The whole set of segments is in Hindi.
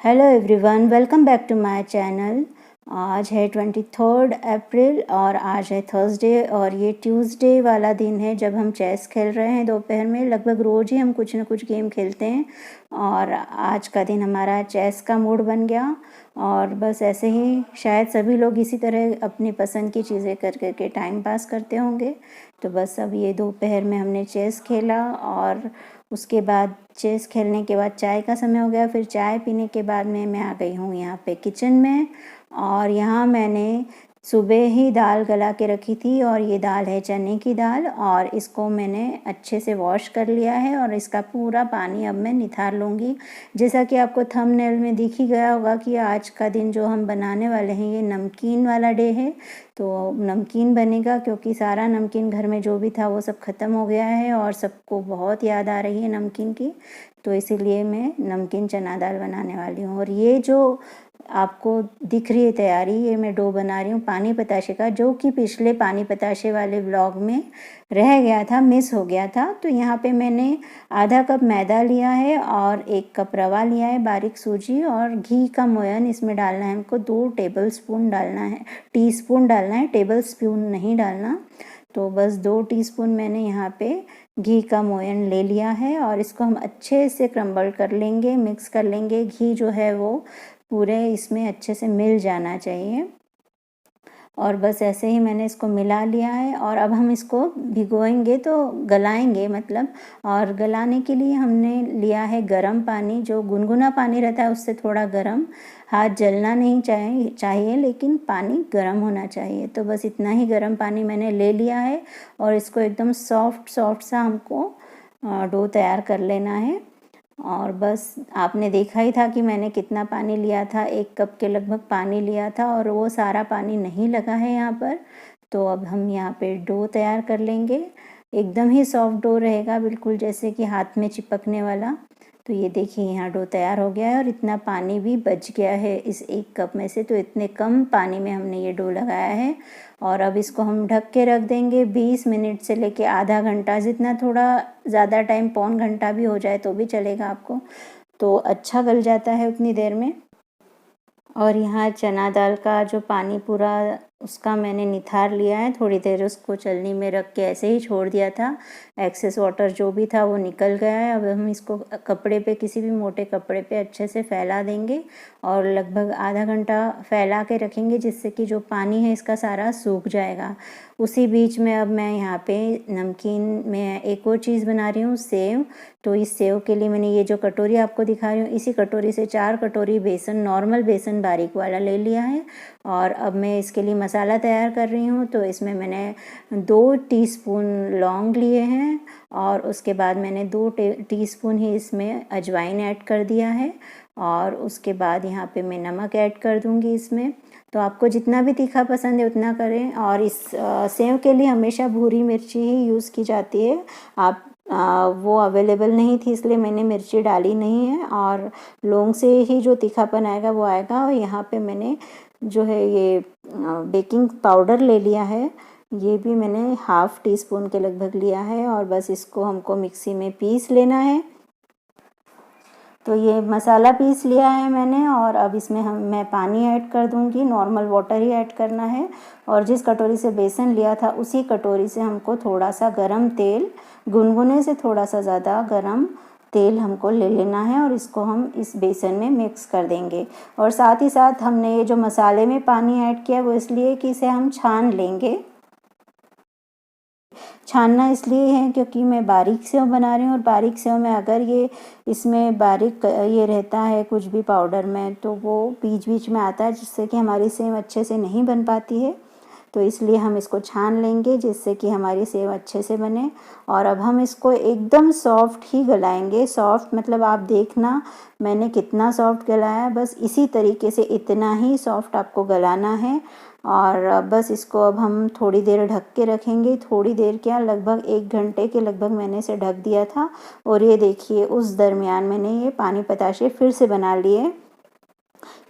Hello everyone, welcome back to my channel. आज है 23 अप्रैल और आज है थर्सडे और ये ट्यूसडे वाला दिन है जब हम चेस खेल रहे हैं। दोपहर में लगभग रोज़ ही हम कुछ ना कुछ गेम खेलते हैं और आज का दिन हमारा चेस का मूड बन गया। और बस ऐसे ही शायद सभी लोग इसी तरह अपनी पसंद की चीज़ें कर करके टाइम पास करते होंगे। तो बस अब ये दोपहर में हमने चेस खेला और उसके बाद चेस खेलने के बाद चाय का समय हो गया। फिर चाय पीने के बाद मैं आ गई हूँ यहाँ पे किचन में और यहाँ मैंने सुबह ही दाल गला के रखी थी और ये दाल है चने की दाल और इसको मैंने अच्छे से वॉश कर लिया है और इसका पूरा पानी अब मैं निथार लूँगी। जैसा कि आपको थंबनेल में दिख ही गया होगा कि आज का दिन जो हम बनाने वाले हैं ये नमकीन वाला डे है। तो नमकीन बनेगा क्योंकि सारा नमकीन घर में जो भी था वो सब ख़त्म हो गया है और सबको बहुत याद आ रही है नमकीन की। तो इसीलिए मैं नमकीन चना दाल बनाने वाली हूँ। और ये जो आपको दिख रही है तैयारी, ये मैं डो बना रही हूँ पानी पताशे का, जो कि पिछले पानी पताशे वाले व्लॉग में रह गया था, मिस हो गया था। तो यहाँ पे मैंने आधा कप मैदा लिया है और 1 कप रवा लिया है, बारीक सूजी और घी का मोयन इसमें डालना है हमको। 2 टेबलस्पून डालना है, टीस्पून डालना है, टेबलस्पून नहीं डालना। तो बस 2 टीस्पून मैंने यहाँ पे घी का मोयन ले लिया है और इसको हम अच्छे से क्रम्बल कर लेंगे, मिक्स कर लेंगे। घी जो है वो पूरे इसमें अच्छे से मिल जाना चाहिए और बस ऐसे ही मैंने इसको मिला लिया है। और अब हम इसको भिगोएंगे, तो गलाएंगे मतलब। और गलाने के लिए हमने लिया है गरम पानी, जो गुनगुना पानी रहता है उससे थोड़ा गरम। हाथ जलना नहीं चाहिए लेकिन पानी गरम होना चाहिए। तो बस इतना ही गरम पानी मैंने ले लिया है और इसको एकदम सॉफ्ट सा हमको डो तैयार कर लेना है। और बस आपने देखा ही था कि मैंने कितना पानी लिया था, 1 कप के लगभग पानी लिया था और वो सारा पानी नहीं लगा है यहाँ पर। तो अब हम यहाँ पे डो तैयार कर लेंगे। एकदम ही सॉफ्ट डो रहेगा, बिल्कुल जैसे कि हाथ में चिपकने वाला। तो ये देखिए यहाँ डो तैयार हो गया है और इतना पानी भी बच गया है इस 1 कप में से। तो इतने कम पानी में हमने ये डो लगाया है और अब इसको हम ढक के रख देंगे 20 मिनट से लेके आधा घंटा, जितना थोड़ा ज़्यादा टाइम, पौन घंटा भी हो जाए तो भी चलेगा आपको। तो अच्छा गल जाता है उतनी देर में। और यहाँ चना दाल का जो पानी पूरा उसका मैंने निथार लिया है, थोड़ी देर उसको चलनी में रख के ऐसे ही छोड़ दिया था। एक्सेस वाटर जो भी था वो निकल गया है। अब हम इसको कपड़े पे, किसी भी मोटे कपड़े पे अच्छे से फैला देंगे और लगभग आधा घंटा फैला के रखेंगे, जिससे कि जो पानी है इसका सारा सूख जाएगा। उसी बीच में अब मैं यहाँ पे नमकीन में एक और चीज़ बना रही हूँ, सेव। तो इस सेव के लिए मैंने ये जो कटोरी आपको दिखा रही हूँ, इसी कटोरी से 4 कटोरी बेसन, नॉर्मल बेसन बारीक वाला ले लिया है। और अब मैं इसके लिए मसाला तैयार कर रही हूँ। तो इसमें मैंने 2 टीस्पून लौंग लिए हैं और उसके बाद मैंने 2 टीस्पून ही इसमें अजवाइन ऐड कर दिया है और उसके बाद यहाँ पे मैं नमक ऐड कर दूँगी इसमें। तो आपको जितना भी तीखा पसंद है उतना करें। और इस सेव के लिए हमेशा भूरी मिर्ची ही यूज़ की जाती है। आप वो अवेलेबल नहीं थी इसलिए मैंने मिर्ची डाली नहीं है और लौंग से ही जो तीखापन आएगा वो आएगा। और यहाँ पे मैंने जो है ये बेकिंग पाउडर ले लिया है, ये भी मैंने ½ टीस्पून के लगभग लिया है और बस इसको हमको मिक्सी में पीस लेना है। तो ये मसाला पीस लिया है मैंने और अब इसमें मैं पानी ऐड कर दूंगी, नॉर्मल वाटर ही ऐड करना है। और जिस कटोरी से बेसन लिया था उसी कटोरी से हमको थोड़ा सा गरम तेल, गुनगुने से थोड़ा सा ज़्यादा गरम तेल हमको ले लेना है और इसको हम इस बेसन में मिक्स कर देंगे। और साथ ही साथ हमने ये जो मसाले में पानी ऐड किया वो इसलिए कि इसे हम छान लेंगे। छानना इसलिए है क्योंकि मैं बारीक सेव बना रही हूँ और बारीक सेव में अगर ये इसमें बारीक ये रहता है कुछ भी पाउडर में, तो वो बीच बीच में आता है, जिससे कि हमारी सेव अच्छे से नहीं बन पाती है। तो इसलिए हम इसको छान लेंगे जिससे कि हमारी सेव अच्छे से बने। और अब हम इसको एकदम सॉफ्ट ही गलाएंगे। सॉफ्ट मतलब आप देखना मैंने कितना सॉफ्ट गलाया, बस इसी तरीके से इतना ही सॉफ्ट आपको गलाना है। और बस इसको अब हम थोड़ी देर ढक के रखेंगे। थोड़ी देर क्या, लगभग 1 घंटे के लगभग मैंने इसे ढक दिया था। और ये देखिए उस दरमियान मैंने ये पानी पताशे फिर से बना लिए।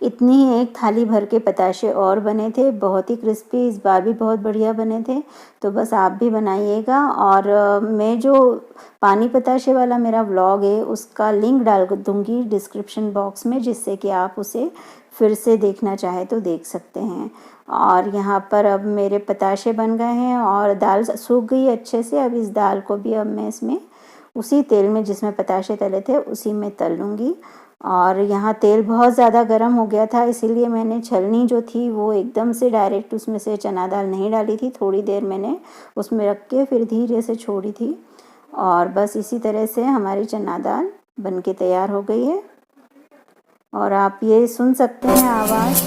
इतनी ही एक थाली भर के पताशे और बने थे, बहुत ही क्रिस्पी, इस बार भी बहुत बढ़िया बने थे। तो बस आप भी बनाइएगा। और मैं जो पानी पताशे वाला मेरा व्लॉग है उसका लिंक डाल दूँगी डिस्क्रिप्शन बॉक्स में, जिससे कि आप उसे फिर से देखना चाहे तो देख सकते हैं। और यहाँ पर अब मेरे पताशे बन गए हैं और दाल सूख गई अच्छे से। अब इस दाल को भी अब मैं इसमें उसी तेल में जिसमें पताशे तले थे उसी में तल लूँगी। और यहाँ तेल बहुत ज़्यादा गर्म हो गया था, इसीलिए मैंने छलनी जो थी वो एकदम से डायरेक्ट उसमें से चना दाल नहीं डाली थी, थोड़ी देर मैंने उसमें रख के फिर धीरे से छोड़ी थी। और बस इसी तरह से हमारी चना दाल बन के तैयार हो गई है। और आप ये सुन सकते हैं आवाज़।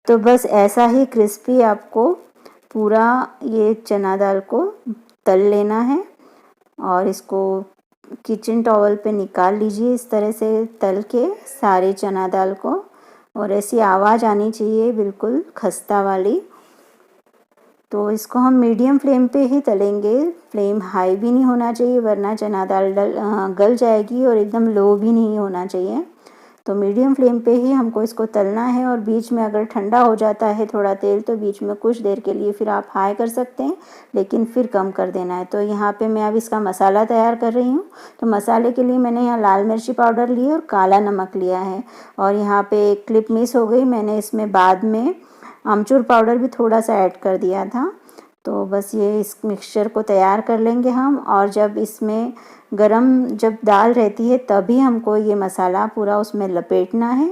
तो बस ऐसा ही क्रिस्पी आपको पूरा ये चना दाल को तल लेना है। और इसको किचन टॉवल पे निकाल लीजिए इस तरह से तल के सारे चना दाल को। और ऐसी आवाज़ आनी चाहिए बिल्कुल खस्ता वाली। तो इसको हम मीडियम फ्लेम पे ही तलेंगे, फ्लेम हाई भी नहीं होना चाहिए वरना चना दाल गल जाएगी, और एकदम लो भी नहीं होना चाहिए। तो मीडियम फ्लेम पे ही हमको इसको तलना है। और बीच में अगर ठंडा हो जाता है थोड़ा तेल तो बीच में कुछ देर के लिए फिर आप हाई कर सकते हैं, लेकिन फिर कम कर देना है। तो यहाँ पे मैं अब इसका मसाला तैयार कर रही हूँ। तो मसाले के लिए मैंने यहाँ लाल मिर्ची पाउडर ली और काला नमक लिया है। और यहाँ पे एक क्लिप मिस हो गई, मैंने इसमें बाद में आमचूर पाउडर भी थोड़ा सा ऐड कर दिया था। तो बस ये इस मिक्सचर को तैयार कर लेंगे हम। और जब इसमें जब दाल रहती है तभी हमको ये मसाला पूरा उसमें लपेटना है।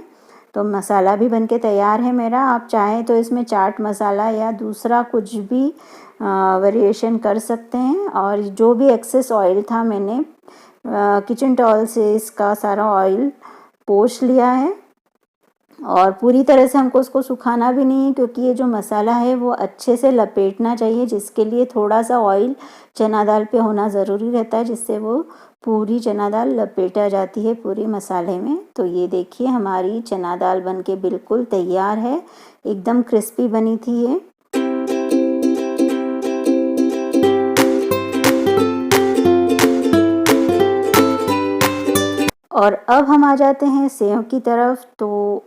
तो मसाला भी बनके तैयार है मेरा। आप चाहें तो इसमें चाट मसाला या दूसरा कुछ भी वेरिएशन कर सकते हैं। और जो भी एक्सेस ऑयल था मैंने किचन टॉवल से इसका सारा ऑयल पोंछ लिया है। और पूरी तरह से हमको उसको सुखाना भी नहीं है, क्योंकि ये जो मसाला है वो अच्छे से लपेटना चाहिए, जिसके लिए थोड़ा सा ऑयल चना दाल पे होना ज़रूरी रहता है, जिससे वो पूरी चना दाल लपेटा जाती है पूरी मसाले में। तो ये देखिए हमारी चना दाल बनके बिल्कुल तैयार है, एकदम क्रिस्पी बनी थी ये। और अब हम आ जाते हैं सेव की तरफ। तो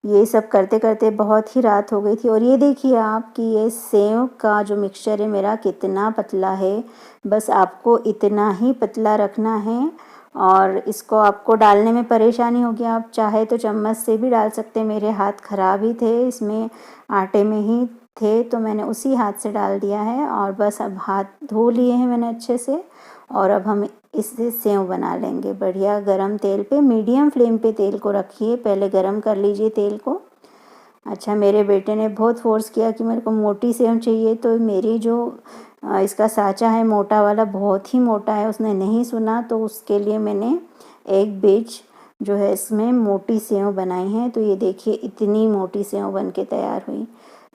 ये सब करते करते बहुत ही रात हो गई थी। और ये देखिए आप कि ये सेव का जो मिक्सचर है मेरा कितना पतला है। बस आपको इतना ही पतला रखना है। और इसको आपको डालने में परेशानी होगी, आप चाहे तो चम्मच से भी डाल सकते हैं। मेरे हाथ ख़राब ही थे, इसमें आटे में ही थे, तो मैंने उसी हाथ से डाल दिया है। और बस अब हाथ धो लिए हैं मैंने अच्छे से। और अब हम इससे सेव बना लेंगे बढ़िया गरम तेल पे। मीडियम फ्लेम पे तेल को रखिए, पहले गरम कर लीजिए तेल को। अच्छा, मेरे बेटे ने बहुत फोर्स किया कि मेरे को मोटी सेव चाहिए, तो मेरी जो इसका साँचा है मोटा वाला बहुत ही मोटा है, उसने नहीं सुना। तो उसके लिए मैंने एक बैच जो है इसमें मोटी सेव बनाई है। तो ये देखिए इतनी मोटी सेव बन के तैयार हुई।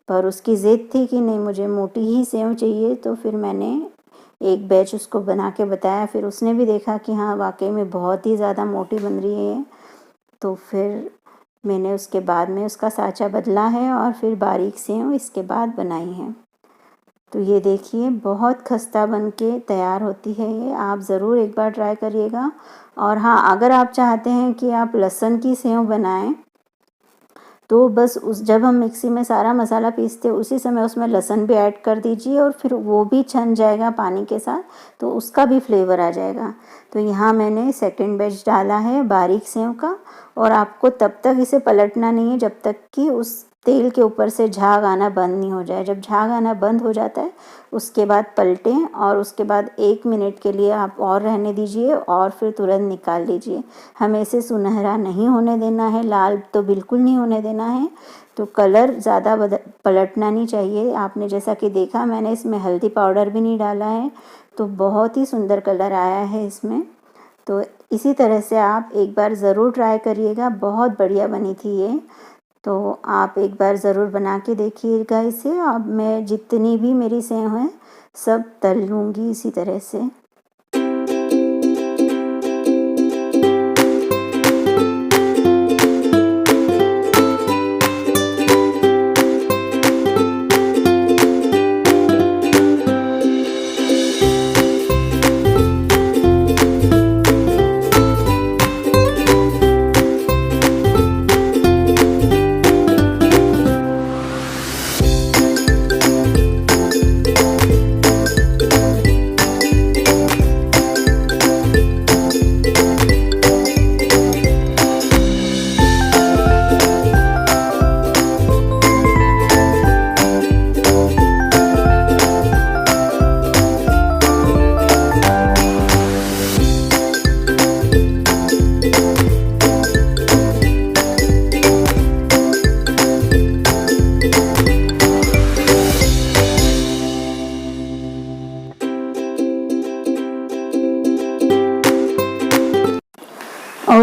पर उसकी ज़िद थी कि नहीं मुझे मोटी ही सेव चाहिए, तो फिर मैंने एक बैच उसको बना के बताया। फिर उसने भी देखा कि हाँ वाकई में बहुत ही ज़्यादा मोटी बन रही है। तो फिर मैंने उसके बाद में उसका साँचा बदला है और फिर बारीक सेव इसके बाद बनाई है। तो ये देखिए बहुत खस्ता बन के तैयार होती है ये, आप ज़रूर एक बार ट्राई करिएगा। और हाँ, अगर आप चाहते हैं कि आप लहसुन की सेव बनाएं तो बस जब हम मिक्सी में सारा मसाला पीसते उसी समय उसमें लहसुन भी ऐड कर दीजिए, और फिर वो भी छन जाएगा पानी के साथ, तो उसका भी फ्लेवर आ जाएगा। तो यहाँ मैंने सेकंड बैच डाला है बारीक सेव का। और आपको तब तक इसे पलटना नहीं है जब तक कि उस तेल के ऊपर से झाग आना बंद नहीं हो जाए। जब झाग आना बंद हो जाता है उसके बाद पलटें, और उसके बाद 1 मिनट के लिए आप और रहने दीजिए और फिर तुरंत निकाल लीजिए। हमें इसे सुनहरा नहीं होने देना है, लाल तो बिल्कुल नहीं होने देना है। तो कलर ज़्यादा पलटना नहीं चाहिए। आपने जैसा कि देखा मैंने इसमें हल्दी पाउडर भी नहीं डाला है, तो बहुत ही सुंदर कलर आया है इसमें। तो इसी तरह से आप एक बार ज़रूर ट्राई करिएगा, बहुत बढ़िया बनी थी ये। तो आप एक बार ज़रूर बना के देखिएगा इसे। अब मैं जितनी भी मेरी सेव हैं सब तल लूँगी इसी तरह से।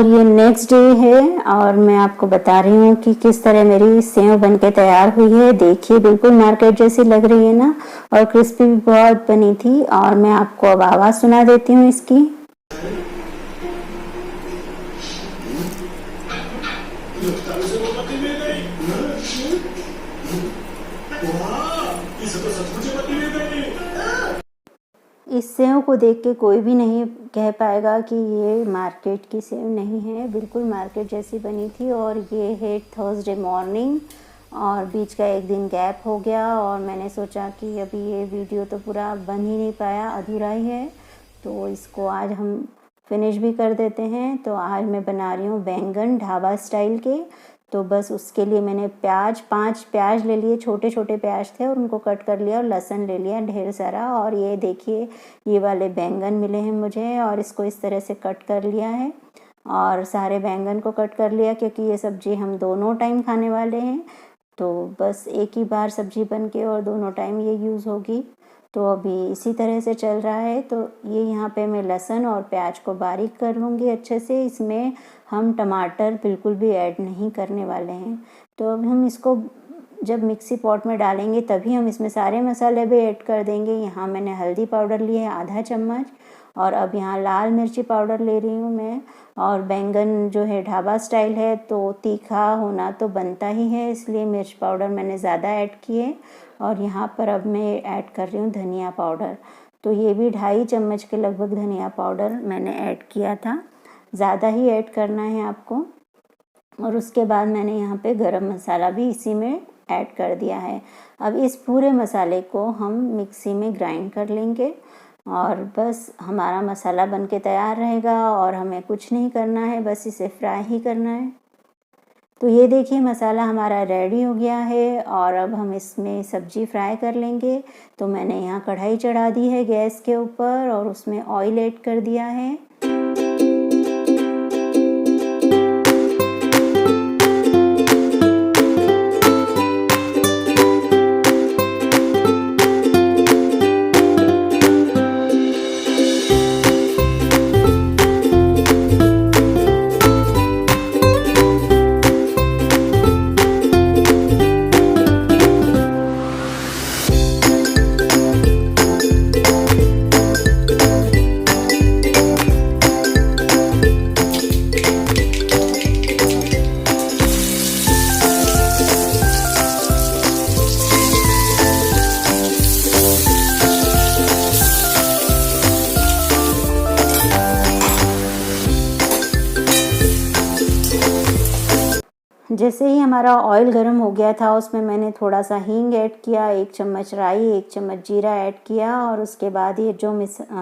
और ये नेक्स्ट डे है और मैं आपको बता रही हूँ कि किस तरह मेरी सेव बनके तैयार हुई है। देखिए बिल्कुल मार्केट जैसी लग रही है ना, और क्रिस्पी भी बहुत बनी थी। और मैं आपको अब आवाज़ सुना देती हूँ इसकी। इस सेव को देख के कोई भी नहीं कह पाएगा कि ये मार्केट की सेव नहीं है, बिल्कुल मार्केट जैसी बनी थी। और ये है थर्सडे मॉर्निंग और बीच का एक दिन गैप हो गया, और मैंने सोचा कि अभी ये वीडियो तो पूरा बन ही नहीं पाया, अधूरा ही है, तो इसको आज हम फिनिश भी कर देते हैं। तो आज मैं बना रही हूँ बैंगन ढाबा स्टाइल के। तो बस उसके लिए मैंने 5 प्याज ले लिए, छोटे छोटे प्याज थे, और उनको कट कर लिया, और लहसुन ले लिया ढेर सारा। और ये देखिए ये वाले बैंगन मिले हैं मुझे, और इसको इस तरह से कट कर लिया है। और सारे बैंगन को कट कर लिया क्योंकि ये सब्ज़ी हम दोनों टाइम खाने वाले हैं, तो बस एक ही बार सब्ज़ी बन के और दोनों टाइम ये यूज़ होगी। तो अभी इसी तरह से चल रहा है। तो ये यहाँ पे मैं लहसुन और प्याज को बारीक कर लूँगी अच्छे से। इसमें हम टमाटर बिल्कुल भी ऐड नहीं करने वाले हैं। तो अब हम इसको जब मिक्सी पॉट में डालेंगे तभी हम इसमें सारे मसाले भी ऐड कर देंगे। यहाँ मैंने हल्दी पाउडर लिया है आधा चम्मच, और अब यहाँ लाल मिर्ची पाउडर ले रही हूँ मैं। और बैंगन जो है ढाबा स्टाइल है तो तीखा होना तो बनता ही है, इसलिए मिर्च पाउडर मैंने ज़्यादा ऐड किए। और यहाँ पर अब मैं ऐड कर रही हूँ धनिया पाउडर। तो ये भी 2.5 चम्मच के लगभग धनिया पाउडर मैंने ऐड किया था, ज़्यादा ही ऐड करना है आपको। और उसके बाद मैंने यहाँ पे गरम मसाला भी इसी में ऐड कर दिया है। अब इस पूरे मसाले को हम मिक्सी में ग्राइंड कर लेंगे, और बस हमारा मसाला बनके तैयार रहेगा, और हमें कुछ नहीं करना है, बस इसे फ्राई ही करना है। तो ये देखिए मसाला हमारा रेडी हो गया है, और अब हम इसमें सब्ज़ी फ्राई कर लेंगे। तो मैंने यहाँ कढ़ाई चढ़ा दी है गैस के ऊपर, और उसमें ऑयल ऐड कर दिया है। जैसे ही हमारा ऑयल गर्म हो गया था उसमें मैंने थोड़ा सा हींग ऐड किया, 1 चम्मच राई, 1 चम्मच जीरा ऐड किया, और उसके बाद ये जो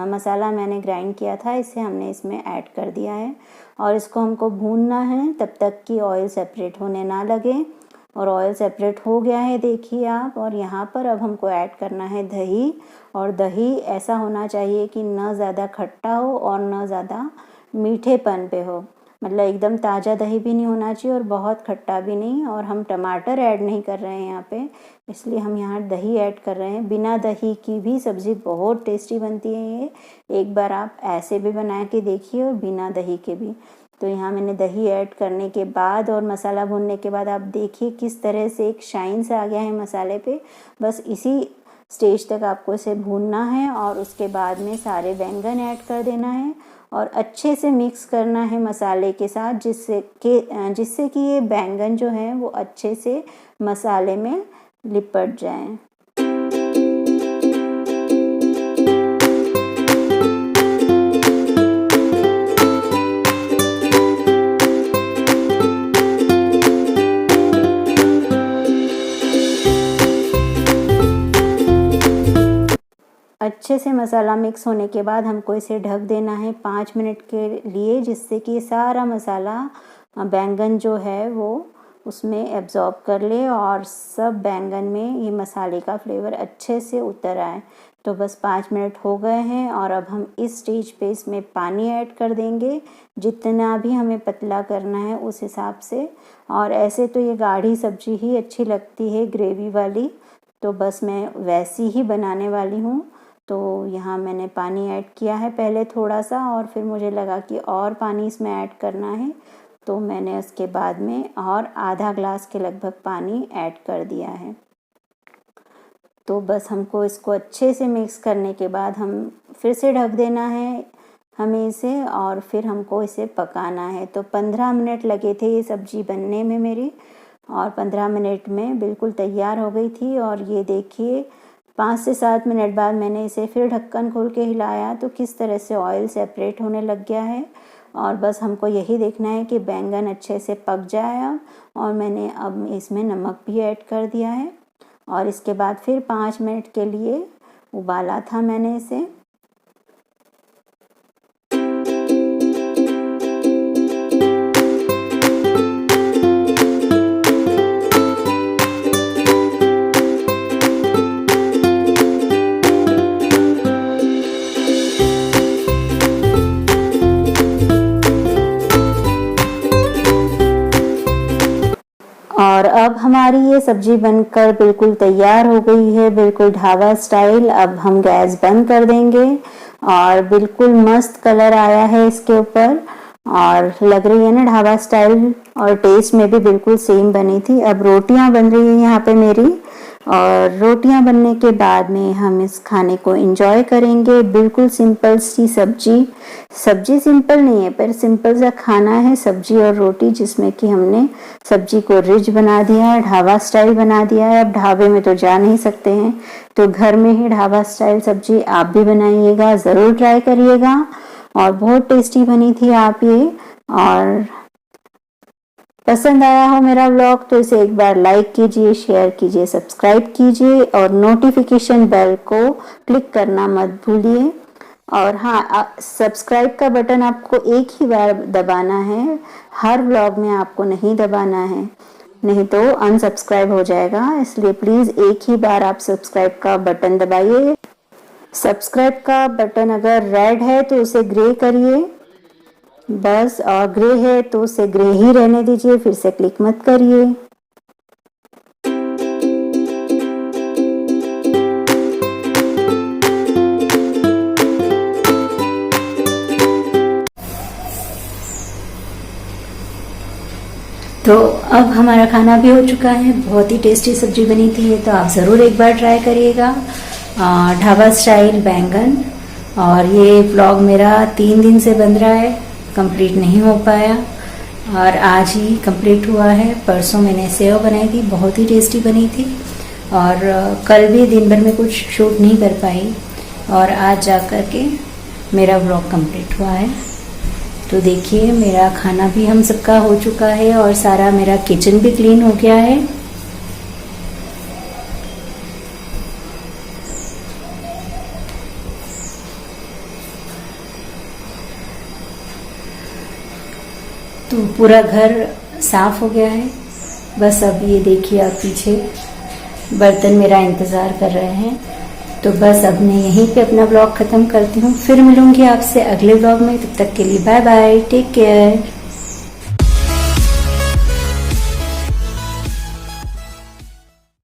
मसाला मैंने ग्राइंड किया था इसे हमने इसमें ऐड कर दिया है। और इसको हमको भूनना है तब तक कि ऑयल सेपरेट होने ना लगे। और ऑयल सेपरेट हो गया है देखिए आप। और यहाँ पर अब हमको ऐड करना है दही, और दही ऐसा होना चाहिए कि ना ज़्यादा खट्टा हो और ना ज़्यादा मीठेपन पे हो, मतलब एकदम ताज़ा दही भी नहीं होना चाहिए और बहुत खट्टा भी नहीं। और हम टमाटर ऐड नहीं कर रहे हैं यहाँ पे, इसलिए हम यहाँ दही ऐड कर रहे हैं। बिना दही की भी सब्ज़ी बहुत टेस्टी बनती है ये, एक बार आप ऐसे भी बना के देखिए और बिना दही के भी। तो यहाँ मैंने दही ऐड करने के बाद और मसाला भूनने के बाद आप देखिए किस तरह से एक शाइन सा आ गया है मसाले पे। बस इसी स्टेज तक आपको इसे भूनना है, और उसके बाद में सारे बैंगन ऐड कर देना है और अच्छे से मिक्स करना है मसाले के साथ, जिससे कि ये बैंगन जो है वो अच्छे से मसाले में लिपट जाएं। अच्छे से मसाला मिक्स होने के बाद हमको इसे ढक देना है 5 मिनट के लिए, जिससे कि सारा मसाला बैंगन जो है वो उसमें एब्ज़ॉर्ब कर ले और सब बैंगन में ये मसाले का फ्लेवर अच्छे से उतर आए। तो बस 5 मिनट हो गए हैं, और अब हम इस स्टेज पे इसमें पानी ऐड कर देंगे, जितना भी हमें पतला करना है उस हिसाब से। और ऐसे तो ये गाढ़ी सब्ज़ी ही अच्छी लगती है ग्रेवी वाली, तो बस मैं वैसी ही बनाने वाली हूँ। तो यहाँ मैंने पानी ऐड किया है पहले थोड़ा सा, और फिर मुझे लगा कि और पानी इसमें ऐड करना है, तो मैंने उसके बाद में और आधा ग्लास के लगभग पानी ऐड कर दिया है। तो बस हमको इसको अच्छे से मिक्स करने के बाद हम फिर से ढक देना है हमें इसे, और फिर हमको इसे पकाना है। तो 15 मिनट लगे थे ये सब्ज़ी बनने में मेरी, और 15 मिनट में बिल्कुल तैयार हो गई थी। और ये देखिए 5 से 7 मिनट बाद मैंने इसे फिर ढक्कन खोल के हिलाया तो किस तरह से ऑयल सेपरेट होने लग गया है। और बस हमको यही देखना है कि बैंगन अच्छे से पक जाए। और मैंने अब इसमें नमक भी ऐड कर दिया है, और इसके बाद फिर 5 मिनट के लिए उबाला था मैंने इसे। और अब हमारी ये सब्ज़ी बनकर बिल्कुल तैयार हो गई है, बिल्कुल ढाबा स्टाइल। अब हम गैस बंद कर देंगे, और बिल्कुल मस्त कलर आया है इसके ऊपर, और लग रही है ना ढाबा स्टाइल, और टेस्ट में भी बिल्कुल सेम बनी थी। अब रोटियां बन रही है यहाँ पे मेरी, और रोटियां बनने के बाद में हम इस खाने को एंजॉय करेंगे। बिल्कुल सिंपल सी सब्जी सिंपल नहीं है पर सिंपल सा खाना है, सब्जी और रोटी, जिसमें कि हमने सब्जी को रिच बना दिया है, ढाबा स्टाइल बना दिया है। अब ढाबे में तो जा नहीं सकते हैं, तो घर में ही ढाबा स्टाइल सब्जी आप भी बनाइएगा, ज़रूर ट्राई करिएगा। और बहुत टेस्टी बनी थी आप ये। और पसंद आया हो मेरा व्लॉग तो इसे एक बार लाइक कीजिए, शेयर कीजिए, सब्सक्राइब कीजिए, और नोटिफिकेशन बेल को क्लिक करना मत भूलिए। और हाँ, सब्सक्राइब का बटन आपको एक ही बार दबाना है, हर व्लॉग में आपको नहीं दबाना है, नहीं तो अनसब्सक्राइब हो जाएगा। इसलिए प्लीज़ एक ही बार आप सब्सक्राइब का बटन दबाइए। सब्सक्राइब का बटन अगर रेड है तो उसे ग्रे करिए बस, और ग्रे है तो उसे ग्रे ही रहने दीजिए, फिर से क्लिक मत करिए। तो अब हमारा खाना भी हो चुका है, बहुत ही टेस्टी सब्जी बनी थी, तो आप ज़रूर एक बार ट्राई करिएगा। ढाबा स्टाइल बैंगन। और ये व्लॉग मेरा 3 दिन से बन रहा है, कंप्लीट नहीं हो पाया, और आज ही कंप्लीट हुआ है। परसों मैंने सेव बनाई थी, बहुत ही टेस्टी बनी थी। और कल भी दिन भर में कुछ शूट नहीं कर पाई, और आज जा कर के मेरा व्लॉग कंप्लीट हुआ है। तो देखिए मेरा खाना भी हम सबका हो चुका है, और सारा मेरा किचन भी क्लीन हो गया है। तो पूरा घर साफ हो गया है। बस अब ये देखिए आप पीछे बर्तन मेरा इंतज़ार कर रहे हैं। तो बस अब मैं यहीं पे अपना ब्लॉग ख़त्म करती हूँ, फिर मिलूँगी आपसे अगले ब्लॉग में। तब तक के लिए बाय बाय, टेक केयर।